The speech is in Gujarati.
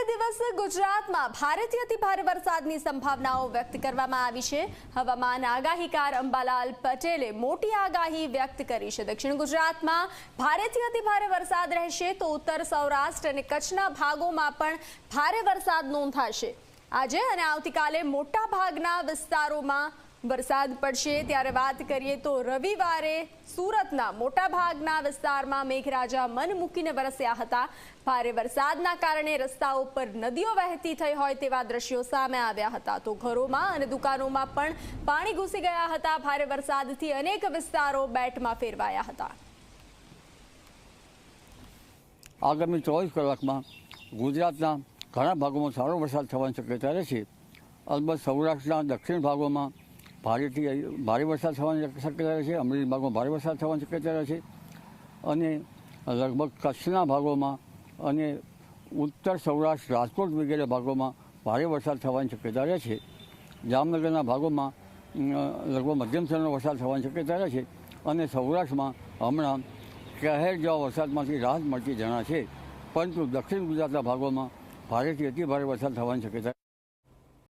દિવસ ગુજરાતમાં ભારેથી અતિ ભારે વરસાદની સંભાવનાઓ વ્યક્ત કરવામાં આવી છે। હવામાન આગાહીકાર અંબાલાલ પટેલે મોટી આગાહી વ્યક્ત કરી છે। દક્ષિણ ગુજરાતમાં ભારેથી અતિ ભારે વરસાદ રહેશે તો ઉત્તર સૌરાષ્ટ્ર અને કચ્છના ભાગોમાં પણ ભારે વરસાદ નોંધાશે। આજે અને આવતીકાલે મોટા ભાગના વિસ્તારોમાં વરસાદ પડશે। ત્યારે વાત કરીએ તો રવિવારે સુરતના મોટા ભાગના વિસ્તારમાં મેઘરાજા મન મૂકીને વરસ્યા હતા। ભારે વરસાદના કારણે રસ્તાઓ પર નદીઓ વહેતી થઈ હોય તેવા દ્રશ્યો સામે આવ્યા હતા। તો ઘરોમાં અને દુકાનોમાં પણ પાણી ઘૂસી ગયા હતા। ભારે વરસાદથી અનેક વિસ્તારો બેટમાં ફેરવાયા હતા। આગામી 24 કલાકમાં ગુજરાતના ઘણા ભાગોમાં સારો વરસાદ થવાની શક્યતા રહેશે। અલબત્ત સૌરાષ્ટ્રના દક્ષિણ ભાગોમાં ભારે વરસાદ થવાની શક્યતા રહેશે। અમરેલી ભાગમાં ભારે વરસાદ થવાની શક્યતા રહેશે અને લગભગ કચ્છના ભાગોમાં અને ઉત્તર સૌરાષ્ટ્ર રાજકોટ વગેરે ભાગોમાં ભારે વરસાદ થવાની શક્યતા રહેશે। જામનગરના ભાગોમાં લગભગ મધ્યમ સ્તરનો વરસાદ થવાની શક્યતા રહેશે અને સૌરાષ્ટ્રમાં હમણાં કહેર જેવા વરસાદમાંથી રાહત મળતી જણાશે, પરંતુ દક્ષિણ ગુજરાતના ભાગોમાં ભારેથી અતિ ભારે વરસાદ થવાની શક્યતા